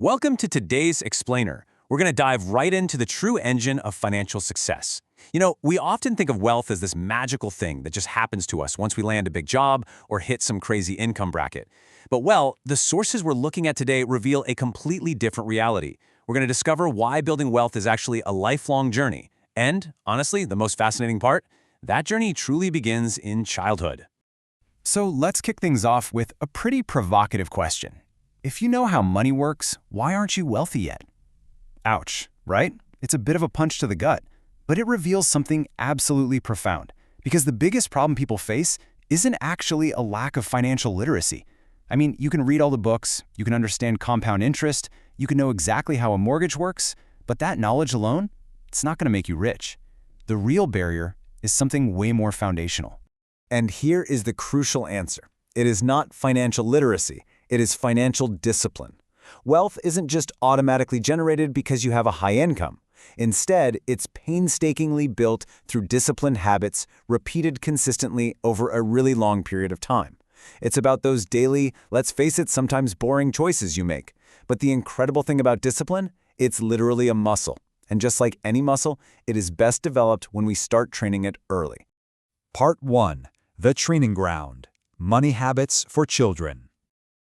Welcome to today's Explainer. We're going to dive right into the true engine of financial success. We often think of wealth as this magical thing that just happens to us once we land a big job or hit some crazy income bracket. But the sources we're looking at today reveal a completely different reality. We're going to discover why building wealth is actually a lifelong journey. And, honestly, the most fascinating part, that journey truly begins in childhood. So let's kick things off with a pretty provocative question. If you know how money works, why aren't you wealthy yet? Ouch, right? It's a bit of a punch to the gut, but it reveals something absolutely profound. Because the biggest problem people face isn't actually a lack of financial literacy. I mean, you can read all the books, you can understand compound interest, you can know exactly how a mortgage works, but that knowledge alone, it's not going to make you rich. The real barrier is something way more foundational. And here is the crucial answer. It is not financial literacy. It is financial discipline. Wealth isn't just automatically generated because you have a high income. Instead, it's painstakingly built through disciplined habits, repeated consistently over a really long period of time. It's about those daily, let's face it, sometimes boring choices you make. But the incredible thing about discipline, it's literally a muscle. And just like any muscle, it is best developed when we start training it early. Part 1. The Training Ground. Money Habits for Children.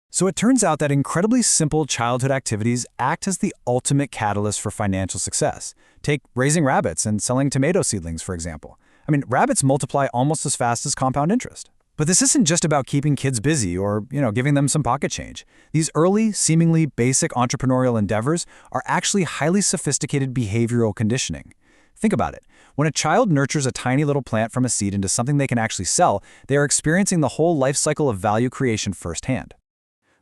So it turns out that incredibly simple childhood activities act as the ultimate catalyst for financial success. Take raising rabbits and selling tomato seedlings, for example. I mean, rabbits multiply almost as fast as compound interest. But this isn't just about keeping kids busy or, giving them some pocket change. These early, seemingly basic entrepreneurial endeavors are actually highly sophisticated behavioral conditioning. Think about it. When a child nurtures a tiny little plant from a seed into something they can actually sell, they are experiencing the whole life cycle of value creation firsthand.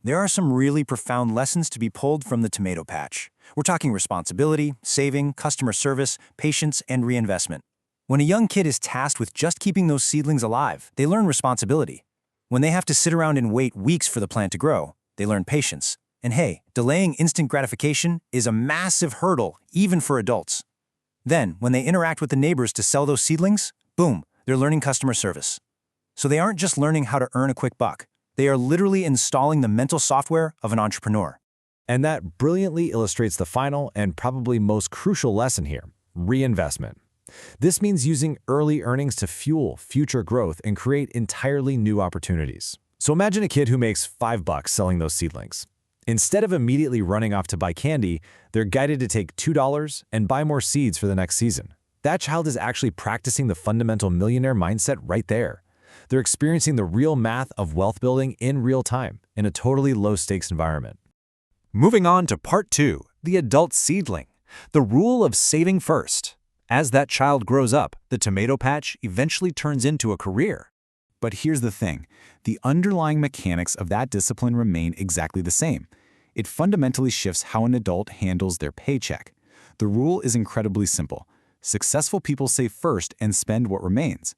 There are some really profound lessons to be pulled from the tomato patch. We're talking responsibility, saving, customer service, patience, and reinvestment. When a young kid is tasked with just keeping those seedlings alive, they learn responsibility. When they have to sit around and wait weeks for the plant to grow, they learn patience. And hey, delaying instant gratification is a massive hurdle, even for adults. Then, when they interact with the neighbors to sell those seedlings, boom, they're learning customer service. So they aren't just learning how to earn a quick buck. They are literally installing the mental software of an entrepreneur. And that brilliantly illustrates the final and probably most crucial lesson here: reinvestment. This means using early earnings to fuel future growth and create entirely new opportunities. So imagine a kid who makes $5 selling those seedlings. Instead of immediately running off to buy candy, they're guided to take $2 and buy more seeds for the next season. That child is actually practicing the fundamental millionaire mindset right there. They're experiencing the real math of wealth building in real time, in a totally low-stakes environment. Moving on to Part 2, the adult seedling. The rule of saving first. As that child grows up, the tomato patch eventually turns into a career. But here's the thing. The underlying mechanics of that discipline remain exactly the same. It fundamentally shifts how an adult handles their paycheck. The rule is incredibly simple. Successful people save first and spend what remains.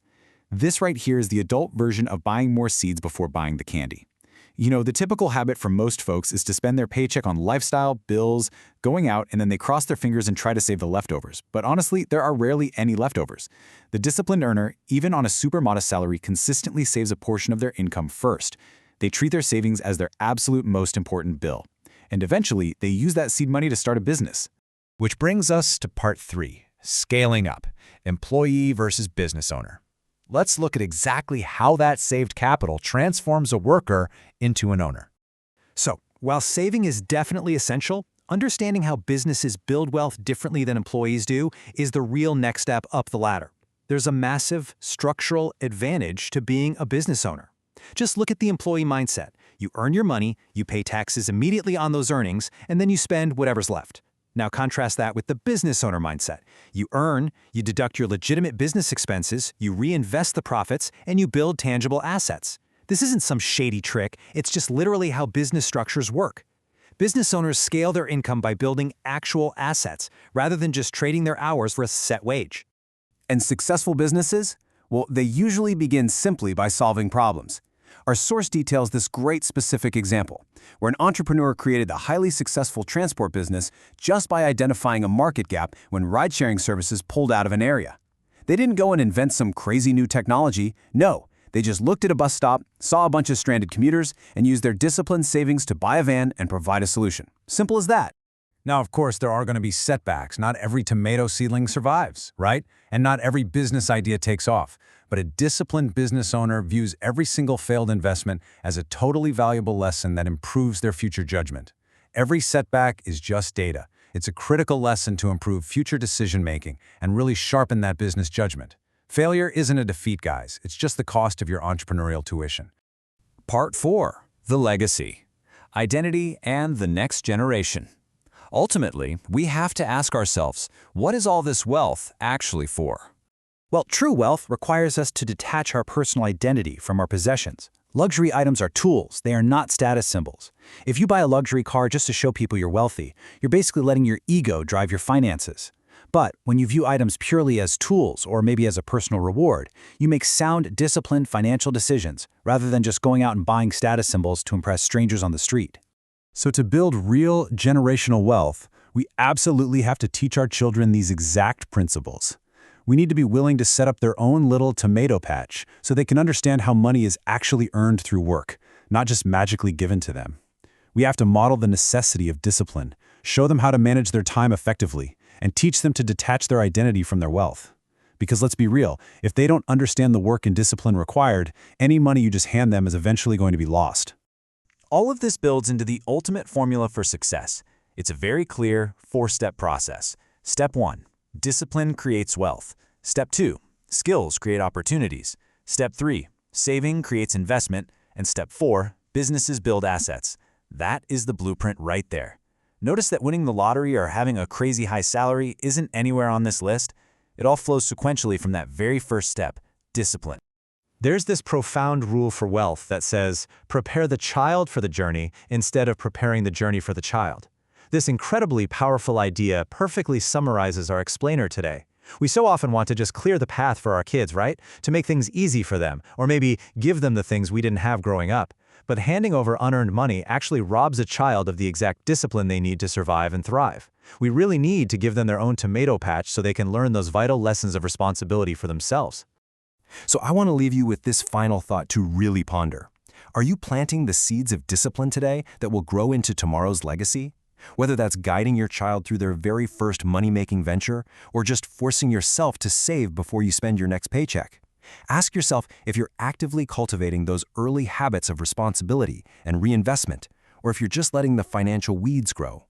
This right here is the adult version of buying more seeds before buying the candy. The typical habit for most folks is to spend their paycheck on lifestyle, bills, going out, and then they cross their fingers and try to save the leftovers. But honestly, there are rarely any leftovers. The disciplined earner, even on a super modest salary, consistently saves a portion of their income first. They treat their savings as their absolute most important bill. And eventually, they use that seed money to start a business. Which brings us to Part 3, scaling up, employee versus business owner. Let's look at exactly how that saved capital transforms a worker into an owner. So, while saving is definitely essential, understanding how businesses build wealth differently than employees do is the real next step up the ladder. There's a massive structural advantage to being a business owner. Just look at the employee mindset. You earn your money, you pay taxes immediately on those earnings, and then you spend whatever's left. Now contrast that with the business owner mindset. You earn, you deduct your legitimate business expenses, you reinvest the profits, and you build tangible assets. This isn't some shady trick, it's just literally how business structures work. Business owners scale their income by building actual assets, rather than just trading their hours for a set wage. And successful businesses? Well, they usually begin simply by solving problems. Our source details this great specific example, where an entrepreneur created a highly successful transport business just by identifying a market gap when ride-sharing services pulled out of an area. They didn't go and invent some crazy new technology. No, They just looked at a bus stop, saw a bunch of stranded commuters, and used their disciplined savings to buy a van and provide a solution. Simple as that. Now, of course, there are going to be setbacks. Not every tomato seedling survives, right? And not every business idea takes off. But a disciplined business owner views every single failed investment as a totally valuable lesson that improves their future judgment. Every setback is just data. It's a critical lesson to improve future decision-making and really sharpen that business judgment. Failure isn't a defeat, guys. It's just the cost of your entrepreneurial tuition. Part 4. The Legacy. Identity and the next generation. Ultimately, we have to ask ourselves, what is all this wealth actually for? Well, true wealth requires us to detach our personal identity from our possessions. Luxury items are tools, they are not status symbols. If you buy a luxury car just to show people you're wealthy, you're basically letting your ego drive your finances. But when you view items purely as tools or maybe as a personal reward, you make sound, disciplined financial decisions rather than just going out and buying status symbols to impress strangers on the street. So to build real generational wealth, we absolutely have to teach our children these exact principles. We need to be willing to set up their own little tomato patch so they can understand how money is actually earned through work, not just magically given to them. We have to model the necessity of discipline, show them how to manage their time effectively, and teach them to detach their identity from their wealth. Because let's be real, if they don't understand the work and discipline required, any money you just hand them is eventually going to be lost. All of this builds into the ultimate formula for success. It's a very clear 4-step process. Step 1. Discipline creates wealth. Step 2. Skills create opportunities. Step 3. Saving creates investment. And Step 4. Businesses build assets. That is the blueprint right there. Notice that winning the lottery or having a crazy high salary isn't anywhere on this list. It all flows sequentially from that very first step, discipline. There's this profound rule for wealth that says, prepare the child for the journey instead of preparing the journey for the child. This incredibly powerful idea perfectly summarizes our explainer today. We so often want to just clear the path for our kids, right? To make things easy for them, or maybe give them the things we didn't have growing up. But handing over unearned money actually robs a child of the exact discipline they need to survive and thrive. We really need to give them their own tomato patch so they can learn those vital lessons of responsibility for themselves. So I want to leave you with this final thought to really ponder. Are you planting the seeds of discipline today that will grow into tomorrow's legacy? Whether that's guiding your child through their very first money-making venture or just forcing yourself to save before you spend your next paycheck. Ask yourself if you're actively cultivating those early habits of responsibility and reinvestment, or if you're just letting the financial weeds grow.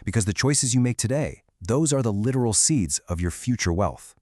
Because the choices you make today, those are the literal seeds of your future wealth.